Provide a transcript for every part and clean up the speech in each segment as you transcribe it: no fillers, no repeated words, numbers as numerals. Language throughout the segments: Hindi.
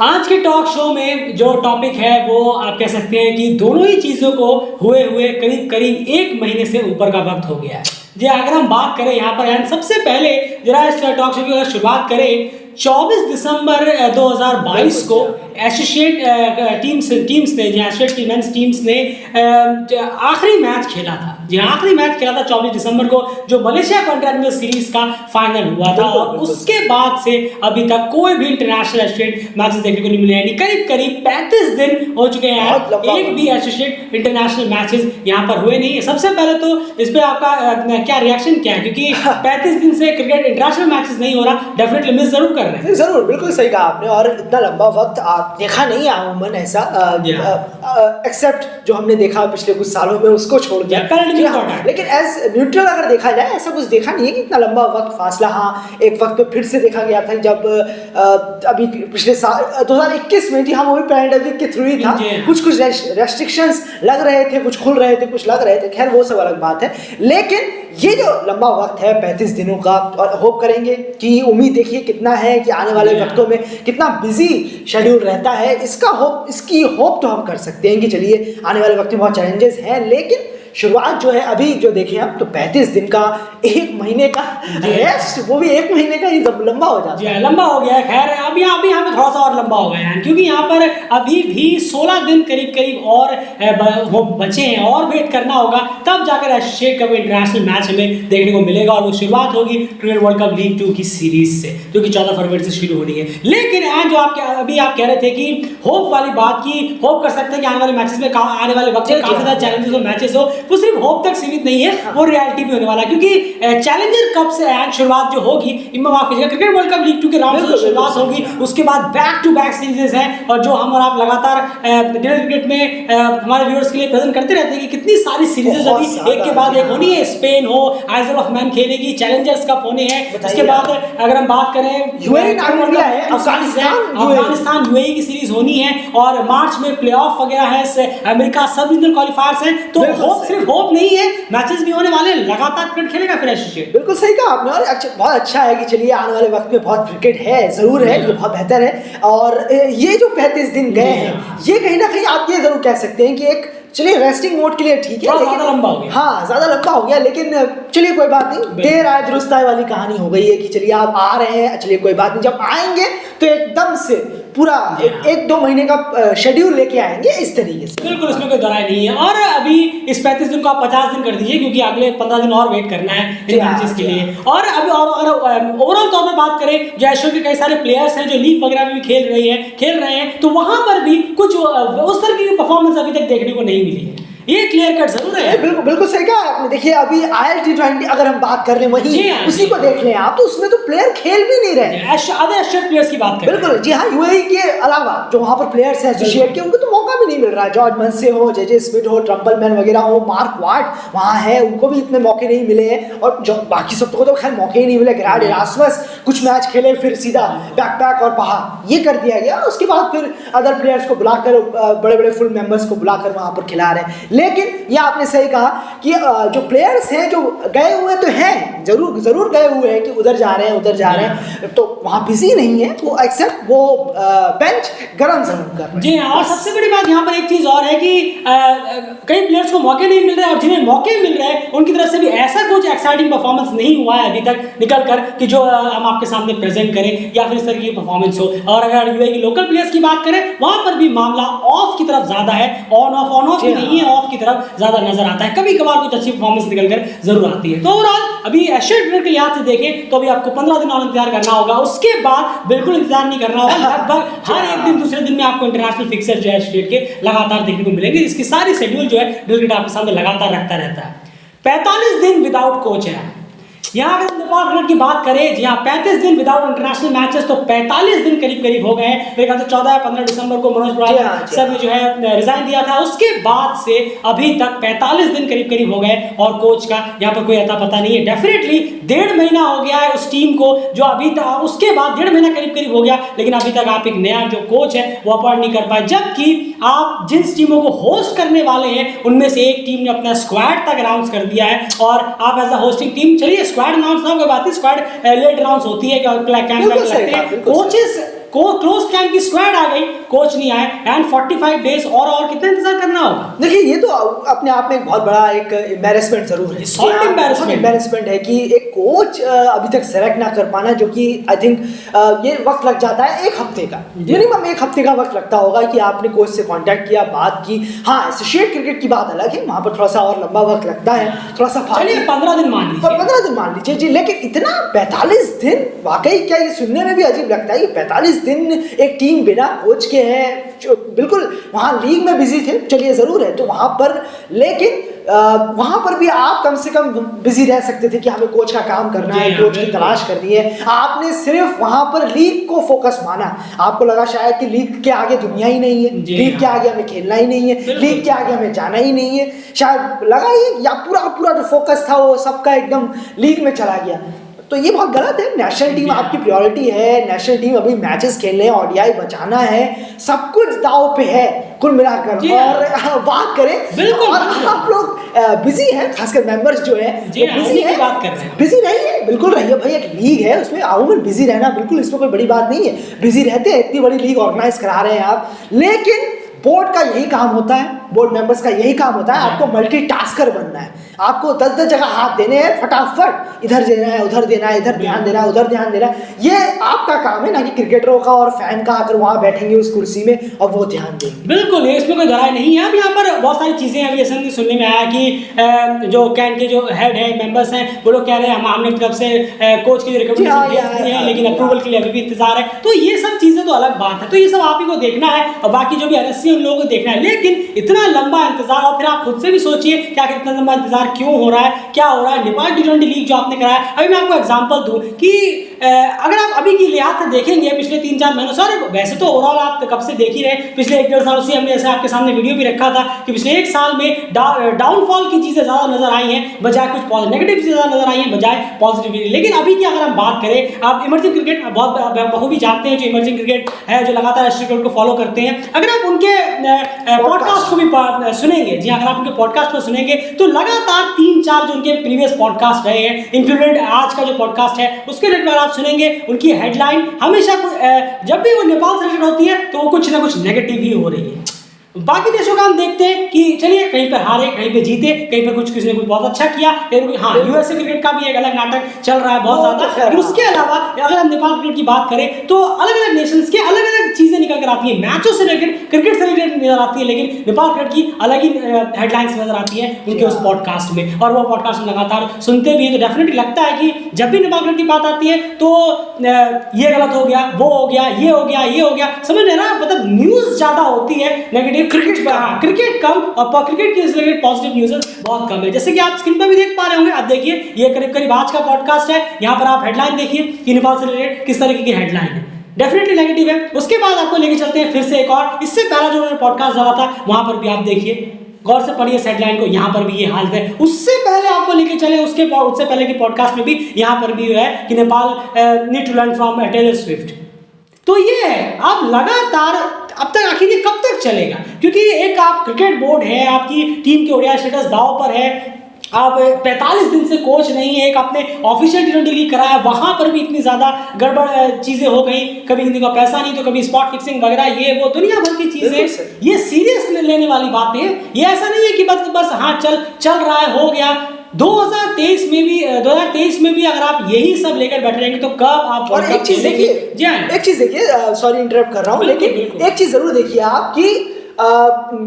आज के टॉक शो में जो टॉपिक है वो आप कह सकते हैं कि दोनों ही चीज़ों को हुए हुए करीब करीब एक महीने से ऊपर का वक्त हो गया है। जी अगर हम बात करें यहाँ पर एंड सबसे पहले जरा इस टॉक शो की अगर शुरुआत करें 24 दिसंबर 2022 को एसोसिएट टीम्स ने जी एसोसिएट मेंस टीम्स ने आखिरी मैच खेला था। जी आखिरी मैच खेला था 24 दिसंबर को जो मलेशिया कॉन्टिनेंटल सीरीज का फाइनल हुआ था और उसके बाद से अभी तक कोई भी इंटरनेशनल एसोसिएट मैचेस देखने को नहीं मिले हैं। करीब करीब 35 दिन हो चुके हैं, एक भी एसोसिएट इंटरनेशनल मैचेस यहाँ पर हुए नहीं है। सबसे पहले तो इस पे आपका क्या रिएक्शन क्या है, क्योंकि 35 दिन से क्रिकेट इंटरनेशनल मैचेस नहीं हो रहा, डेफिनेटली मिस जरूर कर रहे हैं। जरूर, बिल्कुल सही कहा आपने। और इतना लंबा वक्त आप देखा नहीं अमूमन ऐसा, एक्सेप्ट जो हमने देखा पिछले कुछ सालों में उसको छोड़ दिया। लेकिन एज न्यूट्रल अगर देखा जाए ऐसा कुछ देखा नहीं है कि इतना लंबा वक्त फासला। हाँ, एक वक्त पे फिर से देखा गया था जब अभी पिछले साल 2021 में, जी हाँ, वो भी पैंडेमिक के थ्रू ही था, कुछ रेस्ट्रिक्शंस लग रहे थे, कुछ खुल रहे थे, कुछ लग रहे थे। खैर वो सब अलग बात है। लेकिन ये जो लंबा वक्त है 35 दिनों का, और होप करेंगे कि उम्मीद देखिए कितना है कि आने वाले वक्तों में कितना बिजी शेड्यूल रहता है, इसकी होप तो हम कर सकते हैं कि चलिए आने वाले वक्त में बहुत चैलेंजेस हैं। लेकिन शुरुआत जो है अभी जो देखें हम तो 35 दिन का, एक महीने का रेस्ट, वो भी एक महीने का ही लंबा हो जाता है। लंबा हो गया है। खैर अभी यहाँ पे थोड़ा सा और लंबा हो गया है, क्योंकि यहाँ पर अभी भी 16 दिन करीब और वो बचे हैं और वेट करना होगा, तब जाकर एसोसिएट कप इंटरनेशनल मैच हमें देखने को मिलेगा। और वो शुरुआत होगी क्रिकेट वर्ल्ड कप लीग 2 की सीरीज से, जो कि 14 फरवरी से शुरू होनी है। लेकिन जो अभी आप कह रहे थे कि होप वाली बात की, होप कर सकते हैं कि आने वाले मैचेस में, आने वाले वक्त में काफी ज्यादा चैलेंजेस और मैचेस हो, वो सिर्फ होप तक सीमित नहीं है, वो रियलिटी भी होने वाला है। क्योंकि चैलेंजर कप से शुरुआत जो होगी, माफ कीजिएगा, क्रिकेट वर्ल्ड कप लीग 2 के राउंड से शुरुआत होगी, उसके बाद बैक टू बैक सीरीज है। और जो हम और आप लगातार डेली क्रिकेट में हमारे व्यूअर्स के लिए प्रेजेंट करते रहते हैं कि कितनी सारी सीरीजेस अभी एक के बाद एक होनी है। स्पेन हो, आइजल ऑफ मैन खेलेगी, चैलेंजर्स कप होने हैं, उसके बाद अगर हम बात करें अफगानिस्तान यूएई की सीरीज होनी है, और मार्च में प्लेऑफ वगैरह है, अमेरिका सब रीजनल क्वालिफायर्स हैं। तो होप सिर्फ होप नहीं है, मैचेस भी होने वाले, लगातार क्रिकेट खेलेगा फिर एसोसिएट। बिल्कुल सही कहा आपने। और बहुत अच्छा है कि चलिए आने वाले वक्त में बहुत क्रिकेट है, जरूर है, ये बहुत बेहतर है। और ये जो 35 दिन गए हैं, ये कहीं ना कहीं आप ये जरूर कह सकते हैं कि एक चलिए रेस्टिंग मोड के लिए ठीक है, लेकिन ज्यादा लंबा हो गया। हाँ, ज्यादा लंबा हो गया, लेकिन चलिए कोई बात नहीं, देर आए दुरुस्त आए वाली कहानी हो गई है कि चलिए आप आ रहे हैं, चलिए कोई बात नहीं, जब आएंगे तो एकदम से पूरा 1-2 महीने का शेड्यूल लेके आएंगे इस तरीके से। बिल्कुल, इसमें कोई दरार नहीं है। और अभी इस 35 दिन को आप 50 दिन कर दीजिए, क्योंकि अगले 15 दिन और वेट करना है इन मैचेस के लिए। और अभी और अगर ओवरऑल तौर पर बात करें, जो एशिया के कई सारे प्लेयर्स हैं जो लीग वगैरह में भी खेल रहे हैं, तो वहां पर भी कुछ उस तरह की परफॉर्मेंस अभी तक देखने को नहीं मिली है। ये क्लियर कट जरूर है। बिल्कुल सही कहा आपने। देखिए अभी IL T20 अगर हम बात कर लें, वही उसी को देख लें आप, तो उसमें तो प्लेयर खेल भी नहीं रहे। अदर एशियन प्लेयर्स की बात करें, बिल्कुल, जी हाँ, यूएई के अलावा जो वहाँ पर प्लेयर्स हैं एसोसिएट के, उनको तो मौका भी नहीं मिल रहा। जॉर्ज मनसे हो, जे स्मिथ हो, ट्रम्पलमैन वगैरह हो, मार्क वार्ड वहाँ है, उनको भी इतने मौके नहीं मिले हैं। और जो बाकी सबको तो खैर मौके ही नहीं मिले। गेरार्ड इरास्मस कुछ मैच खेले, फिर सीधा बैकपैक और बाहर ये कर दिया गया। उसके बाद फिर अदर प्लेयर्स को बुलाकर, बड़े बड़े फुल मेंबर्स को बुलाकर वहाँ पर खिला रहे हैं। लेकिन ये आपने सही कहा कि जो प्लेयर्स हैं जो गए हुए तो हैं, जरूर गए हुए हैं कि उधर जा रहे हैं, तो वहाँ बिजी नहीं है वो, एक्सेप्ट वो बेंच गरम जरूर कर रहे हैं। जी हाँ, और सबसे बड़ी बात यहाँ पर एक चीज और है कि कई प्लेयर्स को मौके नहीं मिल रहे, और जिन्हें मौके मिल रहे हैं उनकी तरफ से भी ऐसा कुछ एक्साइटिंग परफॉर्मेंस नहीं हुआ है अभी तक निकल कर कि जो हम आपके सामने प्रेजेंट करें या फिर इस तरह की परफॉर्मेंस हो। और अगर यूएई की लोकल प्लेयर्स की बात करें, वहां पर भी मामला ऑफ की तरफ ज्यादा है, ऑन ऑफ भी नहीं है, ऑफ की तरफ ज्यादा नजर आता है। कभी कभार कुछ अच्छी परफॉर्मेंस निकलकर जरूर आती है। तो ओवरऑल अभी एशियन क्रिकेट के लिहाज से देखें तो अभी आपको 15 दिन और इंतजार करना होगा, उसके बाद बिल्कुल इंतजार नहीं करना होगा। लगभग हर एक दिन, दूसरे दिन में आपको इंटरनेशनल फिक्सर जो है एशियन के लगातार देखने को मिलेंगे, जिसकी सारी शेड्यूल जो है क्रिकेट आपके सामने लगातार रखता रहता है। 45 दिन विदाउट कोच है। यहाँ अगर नेपाल क्रिकेट की बात करें, जी हाँ, 35 दिन विदाउट इंटरनेशनल मैचेस, तो 45 दिन करीब हो गए हैं। मेरे ख्याल से 14 या 15 दिसंबर को मनोज पुराण सर ने जो है रिजाइन दिया था, उसके बाद से अभी तक 45 दिन करीब हो गए, और कोच का यहाँ पर कोई अता पता नहीं है। डेफिनेटली 1.5 महीना हो गया है उस टीम को, जो अभी तक, उसके बाद 1.5 महीना करीब हो गया, लेकिन अभी तक आप एक नया जो कोच है वो अपॉइंट नहीं कर पाए। जबकि आप जिन टीमों को होस्ट करने वाले हैं, उनमें से एक टीम ने अपना स्क्वाड तक अनाउंस कर दिया है, और आप एज अ होस्टिंग टीम, चलिए स्क्वाड अनाउंस ना कोई बात नहीं, स्क्वाड लेट अनाउंस होती है, कोचेस क्लोज कैंप की स्क्वाड आ गई, कोच नहीं आए, एंड 45 डेज और कितना इंतजार करना होगा? देखिए ये तो अपने आप में एक बहुत बड़ा एक एम्बैरेसमेंट जरूर है, एम्बैरेसमेंट है कि एक कोच अभी तक सेलेक्ट ना कर पाना, जो कि आई थिंक ये वक्त लग जाता है 1 हफ्ते का, मिनिमम 1 हफ्ते का वक्त लगता होगा कि आपने कोच से कांटेक्ट किया, बात की। हाँ, एसोसिएट क्रिकेट की बात अलग है, वहां पर थोड़ा सा और लंबा वक्त लगता है, थोड़ा सा 15 दिन मान लीजिए, 15 दिन मान लीजिए जी। लेकिन इतना 45 दिन वाकई क्या ये सुनने में भी अजीब लगता है कि 45 दिन एक टीम बिना कोच के है, जो बिल्कुल वहाँ लीग में बिजी थे, चलिए ज़रूर है तो वहाँ पर, लेकिन वहाँ पर भी आप कम से कम बिजी रह सकते थे कि हमें कोच का काम करना है, कोच की तलाश करनी है। आपने सिर्फ वहाँ पर लीग को फोकस माना, आपको लगा शायद कि लीग के आगे दुनिया ही नहीं है, लीग के आगे हमें खेलना ही नहीं है, लीग के आगे हमें जाना ही नहीं है, शायद लगा ही, या पूरा जो फोकस था वो सबका एकदम लीग में चला गया। तो ये बहुत गलत है। नेशनल टीम आपकी प्रायोरिटी है, नेशनल टीम अभी मैचेस खेलने हैं, ओडीआई बचाना है, सब कुछ दांव पे है कुल मिलाकर। और बात करें और आप लोग बिजी हैं, खासकर मेंबर्स जो है बिजी है, बात कर रहे हैं, बिजी रहिए, बिल्कुल रहिए भाई, एक लीग है उसमें अमूमन बिजी रहना बिल्कुल, इसमें कोई बड़ी बात नहीं है, बिजी रहते हैं, इतनी बड़ी लीग ऑर्गेनाइज करा रहे हैं आप। लेकिन बोर्ड का यही काम होता है, बोर्ड मेंबर्स का यही काम होता है, आपको मल्टीटास्कर बनना है, आपको 10-10 जगह हाथ देने हैं फटाफट, इधर देना है, उधर देना है, इधर ध्यान देना है, उधर ध्यान देना है। ये आपका काम है, ना कि क्रिकेटरों का और फैन का आकर वहां बैठेंगे उस कुर्सी में और वो ध्यान देंगे। बिल्कुल, इसमें कोई दरार नहीं है। अब यहाँ पर बहुत सारी चीजें अभी ऐसा सुनने में आया कि जो कैन के जो हेड है, मेंबर्स हैं, वो लोग कह रहे हैं हमने तरफ से कोच की रिकमेंडेशन भेज दी है, लेकिन अप्रूवल के लिए अभी भी इंतजार है। तो ये सब चीजें तो अलग बात है, तो ये सब आप ही को देखना है और बाकी जो भी एनएससी उन लोगों को देखना है। लेकिन इतना लंबा इंतजार, और फिर आप खुद से भी सोचिए कि आखिर इतना लंबा इंतजार क्यों हो रहा है, क्या हो रहा है। नेपाल T20 लीग जो आपने कराया, अभी मैं आपको एग्जांपल दूं कि अगर आप अभी की लिहाज से देखेंगे पिछले 3-4 महीनों से, और वैसे तो ओवरऑल आप कब से देख ही रहे, पिछले 1-1.5 सालों से हमने ऐसे आपके सामने वीडियो भी रखा था कि पिछले 1 साल में डाउनफॉल की चीजें ज्यादा नजर आई हैं बजाय कुछ नेगेटिव चीजें ज्यादा नजर आई हैं बजाय पॉजिटिव। लेकिन अभी की अगर हम बात करें, आप इमर्जिंग क्रिकेट बहुत बखूबी जानते हैं, जो इमर्जिंग क्रिकेट है, जो लगातार राष्ट्रीय क्रिकेट को फॉलो करते हैं, अगर आप उनके पॉडकास्ट को भी सुनेंगे, जी अगर आप उनके पॉडकास्ट को सुनेंगे तो लगातार 3-4 जो उनके प्रीवियस पॉडकास्ट रहे हैं, इंक्लूडेड आज का जो पॉडकास्ट है, उसके रिलेटेड आप सुनेंगे, उनकी हेडलाइन हमेशा जब भी वो नेपाल से रिलेटेड होती है तो वो कुछ ना कुछ नेगेटिव ही हो रही है। बाकी देशों का हम देखते हैं कि चलिए कहीं पर हारे, कहीं पे जीते, कहीं पर कुछ किसी ने कुछ बहुत अच्छा किया। हाँ, यूएसए क्रिकेट का भी एक अलग नाटक चल रहा है बहुत ज्यादा। लेकिन उसके अलावा अगर हम नेपाल क्रिकेट की बात करें तो अलग अलग नेशंस के अलग अलग चीजें निकल कर आती है, मैचों से रिलेटेड, क्रिकेट से रिलेटेड नजर आती है, लेकिन नेपाल क्रिकेट की अलग ही हेडलाइंस नजर आती है उनके उस पॉडकास्ट में, और वो पॉडकास्ट में लगातार सुनते भी हैं। तो डेफिनेटली लगता है कि जब भी नेपाल क्रिकेट की बात आती है तो ये गलत हो गया, वो हो गया, ये हो गया, ये हो गया, समझ रहे ना, मतलब न्यूज ज्यादा होती है नेगेटिव, क्रिकेट कम, और क्रिकेट के रिलेटेड पॉजिटिव न्यूज़ बहुत कम है। जैसे कि आप स्क्रीन पर भी देख पा रहे होंगे, आप देखिए ये करीब आज का पॉडकास्ट है, यहाँ पर आप हेडलाइन देखिए कि नेपाल से रिलेटेड किस तरीके की हेडलाइन है, डेफिनेटली नेगेटिव है। उसके बाद आपको लेके चलते हैं फिर से एक और, इससे पहला जो उन्होंने पॉडकास्ट डाला था वहां पर भी आप देखिए, गौर से पढ़िए इस हेडलाइन को, यहाँ पर भी ये हालत है। उससे पहले आपको लेके चले उससे पहले के पॉडकास्ट में भी यहाँ पर भी है कि Nepal need to learn from Taylor Swift. तो ये है, आप लगातार अब तक आखिर ये कब तक चलेगा, क्योंकि एक आप क्रिकेट बोर्ड है, आपकी टीम के ओडीआई स्टेटस दांव पर है, आप 45 दिन से कोच नहीं है, एक आपने ऑफिशियल T20 लीग कराया, वहां पर भी इतनी ज्यादा गड़बड़ चीजें हो गई, कभी किसी का पैसा नहीं तो कभी स्पॉट फिक्सिंग वगैरह, ये वो दुनिया भर की चीजें, ये सीरियस लेने वाली बातें हैं। ये ऐसा नहीं है कि बस हाँ चल रहा है, हो गया। 2023 में भी अगर आप यही सब लेकर बैठे रहेंगे तो कब आप, और एक चीज देखिए, सॉरी इंटरप्ट कर रहा हूँ, लेकिन एक चीज जरूर देखिए आप कि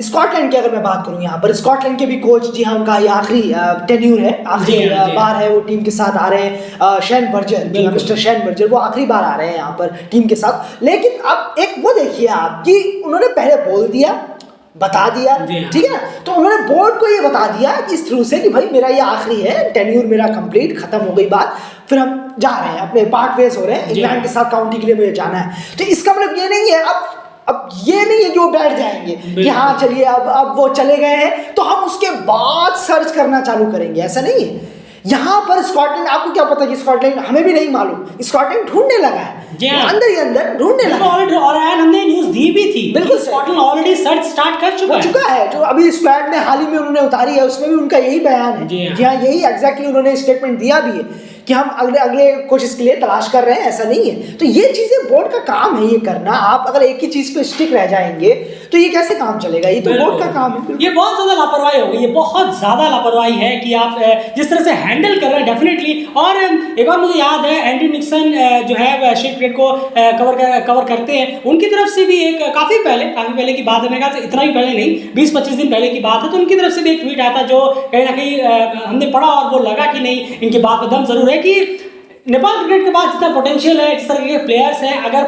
स्कॉटलैंड की अगर मैं बात करूं, यहाँ पर स्कॉटलैंड के भी कोच, जी हाँ, उनका ये आखिरी टेन्यूर है, आखिरी बार है वो टीम के साथ आ रहे हैं। Shane Berger, mister Shane Berger, वो आखिरी बार आ रहे हैं यहाँ पर टीम के साथ। लेकिन अब एक वो देखिए आप कि उन्होंने पहले बोल दिया, बता दिया, ठीक है, तो उन्होंने बोर्ड को ये बता दिया इस थ्रू से कि भाई मेरा ये आखिरी है, टेन्यूर मेरा कंप्लीट, खत्म हो गई बात, फिर हम जा रहे हैं, अपने पार्ट वेज हो रहे हैं, इंग्लैंड के साथ काउंटी के लिए मुझे जाना है। तो इसका मतलब ये नहीं है अब ये नहीं है कि वो बैठ जाएंगे कि हाँ चलिए अब वो चले गए हैं तो हम उसके बाद सर्च करना चालू करेंगे, ऐसा नहीं है। यहाँ पर स्कॉटलैंड, आपको क्या पता कि स्कॉटलैंड, हमें भी नहीं मालूम, स्कॉटलैंड ढूंढने लगा है, अंदर ही अंदर ढूंढने लगा और हमने न्यूज़ दी भी थी, बिल्कुल, स्कॉटलैंड ऑलरेडी सर्च स्टार्ट कर चुका है। जो अभी स्क्वाड ने हाल ही में उन्होंने उतारी है उसमें भी उनका यही बयान है, जी हाँ, यही एग्जैक्टली उन्होंने स्टेटमेंट दिया भी है कि हम अगले कोचेस के लिए तलाश कर रहे हैं, ऐसा नहीं है। तो ये चीजें बोर्ड का काम है ये करना। आप अगर एक ही चीज पे स्टिक रह जाएंगे तो ये कैसे काम चलेगा? ये तो बोर्ड का काम है। ये बहुत ज्यादा लापरवाही होगी, ये बहुत ज्यादा लापरवाही है कि आप जिस तरह से हैंडल कर रहे हैं डेफिनेटली। और एक और मुझे याद है एंड्रयू निक्सन जो है शीट क्रिकेट को कवर करते हैं, उनकी तरफ से भी एक काफी पहले की बात है, मेरे ख्याल से इतना भी पहले नहीं, 20-25 दिन पहले की बात है, तो उनकी तरफ से भी एक ट्वीट आया था जो कहीं ना कहीं हमने पढ़ा और वो लगा कि नहीं, इनकी बात में दम जरूर है कि नेपाल क्रिकेट के पास जितना पोटेंशियल है, जिस तरह के प्लेयर्स हैं, अगर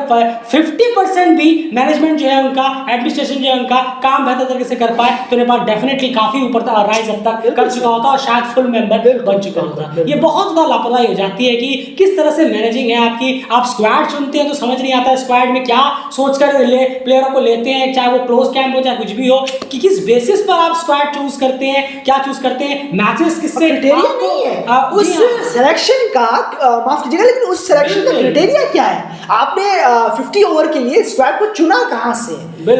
50% भी मैनेजमेंट जो है उनका, एडमिनिस्ट्रेशन जो है उनका काम बेहतर तरीके से कर पाए तो नेपाल डेफिनेटली काफी ऊपर तक राइज अब तक कर चुका होता और शायद फुल मेंबर बन चुका होता। ये बहुत ज्यादा लापरवाही हो जाती है कि किस तरह से मैनेजिंग है आपकी। आप स्क्वाड चुनते हैं तो समझ नहीं आता स्क्वाड में क्या सोचकर प्लेयरों को लेते हैं, चाहे वो क्लोज कैंप हो चाहे कुछ भी हो, कि किस बेसिस पर आप स्क्वाड चूज करते हैं, क्या चूज करते हैं, मैचेस किससे नहीं है उस सिलेक्शन का, माफ कीजिएगा लेकिन उस सिलेक्शन का क्राइटेरिया क्या है? आपने 50 ओवर के लिए स्क्वाड को चुना कहां से?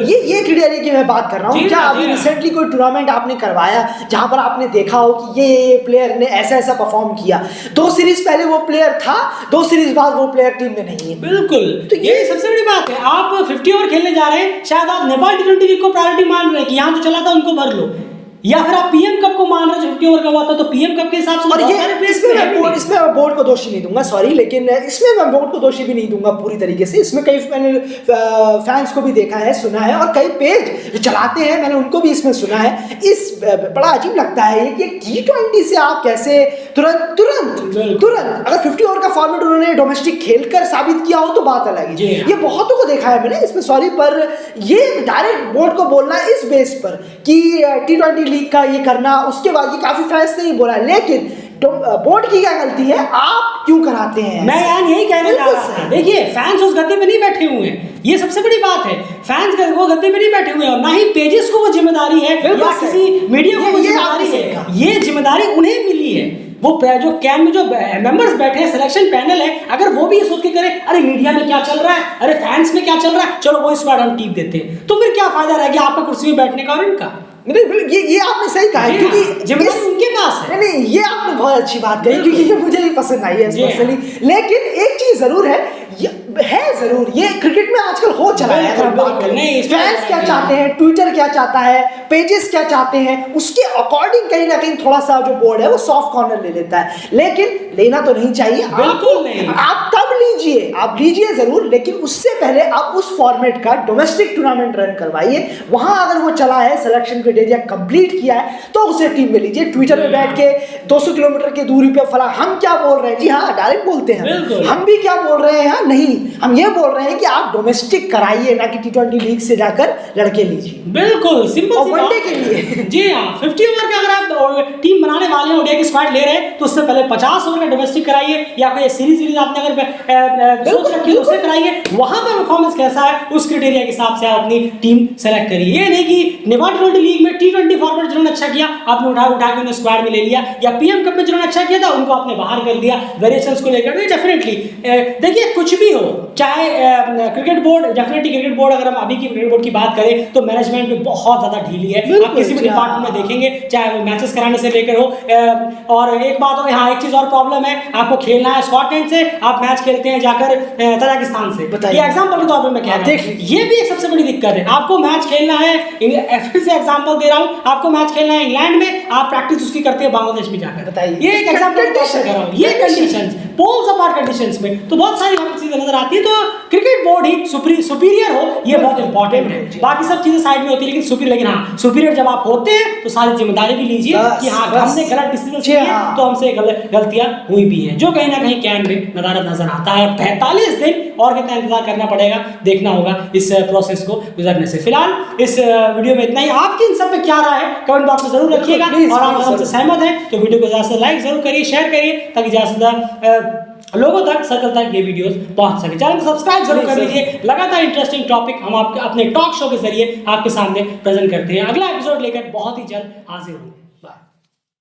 ये क्राइटेरिया की मैं बात कर रहा हूँ। क्या अभी रिसेंटली कोई टूर्नामेंट आपने करवाया जहां पर आपने देखा हो कि ये प्लेयर ने ऐसा परफॉर्म किया? 2 सीरीज पहले वो प्लेयर था, 2 सीरीज बाद वो प्लेयर टीम में नहीं है। बिल्कुल, तो ये सबसे बड़ी बात है। आप 50 ओवर खेलने जा रहे हैं, शायद आप नेपाल T20 लीग को प्रायोरिटी मान रहे हैं कि यहाँ जो चला था उनको भर लो, या फिर आप पीएम कप को मान रहे हैं, 50 ओवर का हुआ था तो पीएम कप के हिसाब से। और ये इसमें मैं बोर्ड को दोषी नहीं दूंगा, सॉरी, लेकिन इसमें मैं बोर्ड को दोषी भी नहीं दूंगा पूरी तरीके से। इसमें कई मैंने फैंस को भी देखा है, सुना है, और कई पेज जो चलाते हैं मैंने उनको भी इसमें सुना है। बड़ा अजीब लगता है कि T20 से आप कैसे तुरंत अगर 50 ओवर का फॉर्मेट उन्होंने डोमेस्टिक खेलकर साबित किया हो तो बात अलग है। ये बहुतों को देखा है मैंने इसमें, सॉरी, पर ये डायरेक्ट बोर्ड को बोलना इस बेस पर कि T20 लीग का ये करना, उसके बाद ये काफी फैंस ने ही बोला, लेकिन बोर्ड की क्या गलती है? आप क्यों कराते हैं? मैं यार यही कहने जा रहा था। देखिए, फैंस उस गद्दे पे नहीं बैठे हुए हैं, ये सबसे बड़ी बात है। फैंस वो गद्दे पे नहीं बैठे हुए हैं और ना ही पेजेस को वो जिम्मेदारी है या किसी मीडिया को वो जिम्मेदारी है। ये जिम्मेदारी उन्हें मिली है। वो जो कैन में जो मेंबर्स बैठे हैं, सिलेक्शन पैनल है, अगर वो भी ये सोच के करे अरे मीडिया में क्या चल रहा है, अरे फैंस में क्या चल रहा है, चलो वो स्क्वाड हम टीम देते हैं, तो फिर क्या फायदा रह गया आपका कुर्सी में बैठने का और इनका? ये आपने सही कहा है, क्योंकि जिम्मेदारी उनके पास है। नहीं, ये आपने बहुत अच्छी बात कही, क्योंकि ये मुझे भी पसंद आई है स्पेशली। लेकिन एक चीज जरूर है जरूर, ये क्रिकेट में आजकल हो चला है। अगर हम बात करें फैंस क्या चाहते हैं, ट्विटर क्या चाहता है, पेजेस क्या चाहते हैं, उसके अकॉर्डिंग कहीं ना कहीं थोड़ा सा जो बोर्ड है वो सॉफ्ट कॉर्नर ले लेता है, लेकिन लेना तो नहीं चाहिए। बिल्कुल नहीं। आप तब लीजिए, आप लीजिए जरूर, लेकिन उससे पहले आप उस फॉर्मेट का डोमेस्टिक टूर्नामेंट रन करवाइए। वहां अगर वो चला है, सिलेक्शन क्राइटेरिया कंप्लीट किया है, तो उसे टीम में लीजिए। ट्विटर में बैठ के 200 किलोमीटर की दूरी पे फला हम क्या बोल रहे हैं, जी हाँ, डायरेक्ट बोलते हैं, हम भी क्या बोल रहे हैं, नहीं, हम ये बोल रहे हैं कि आप डोमेस्टिक कराइए, ना कि T20 लीग से जाकर लड़के लीजिए। बिल्कुल सिंपल सी वनडे के लिए। जी हाँ, 50 ओवर का अगर आप टीम बनाने वाले हैं, ओडीआई की स्क्वाड ले रहे हैं, तो उससे पहले 50 ओवर का डोमेस्टिक कराइए, या कोई सीरीज आपने अगर सोच रखी है उससे कराइए। वहां पर परफॉर्मेंस कैसा है उस क्राइटेरिया के हिसाब से आप अपनी टीम सेलेक्ट करिए। ये नहीं कि नेपाल T20 लीग में T20 फॉर्मेट जिन्होंने अच्छा किया आपने उठा के उन्हें स्क्वाड में ले लिया, या पीएम कप में जिन्होंने अच्छा किया था उनको आपने बाहर कर दिया वेरिएशंस को लेकर। डेफिनेटली देखिए, कुछ भी हो, चाहे cricket board, definitely cricket board, अगर हम अभी की क्रिकेट बोर्ड की बात करें तो मैनेजमेंट में बहुत ज्यादा ढीली है। आप किसी भी डिपार्टमेंट में देखेंगे, चाहे वो मैचेस कराने से लेकर हो। और एक बात हो, हाँ, एक चीज और प्रॉब्लम है, आपको खेलना है स्कॉटलैंड से, आप मैच खेलते हैं जाकर तजाकिस्तान से। ये एग्जांपल के तौर पे मैं कह रहा हूं, ये भी एक सबसे बड़ी दिक्कत है। आपको मैच खेलना है, फिर से एग्जांपल दे रहा हूं, आपको मैच खेलना है इंग्लैंड में, आप प्रैक्टिस उसकी करते हैं बांग्लादेश में जाकर। बताइए, ये एक एग्जांपल के तौर पे कह रहा हूं। ये कंडीशंस, पोल्स अपार्ट कंडीशंस में तो बहुत सारी चीजें नजर आती है। तो क्रिकेट बोर्ड ही सुपीरियर हो, ये बहुत इंपॉर्टेंट है। बाकी सब चीजें साइड में होती है, लेकिन सुपीरियर, लेकिन हाँ, सुपीरियर जब आप होते हैं तो सारी जिम्मेदारी भी लीजिए कि हाँ, हमने गलत डिसीजन लिए तो हमसे गलतियां हुई भी हैं, जो कहीं ना कहीं कैन में नजर आता है। और 45 दिन और कितना इंतजार करना पड़ेगा, देखना होगा इस प्रोसेस को गुजरने से। फिलहाल इस वीडियो में इतना ही। आपकी इन सब पे क्या राय है कमेंट बॉक्स में जरूर रखिएगा, और आप हमसे सहमत हैं तो वीडियो को ज्यादा से लाइक जरूर करिए, शेयर करिए, ताकि ज्यादा से ज्यादा लोगों तक, सर्कल तक ये वीडियोस पहुंच सके। चैनल को सब्सक्राइब जरूर कर लीजिए। लगातार इंटरेस्टिंग टॉपिक हम आपके अपने टॉक शो के जरिए आपके सामने प्रेजेंट करते हैं। अगला एपिसोड लेकर बहुत ही जल्द हाजिर होंगे।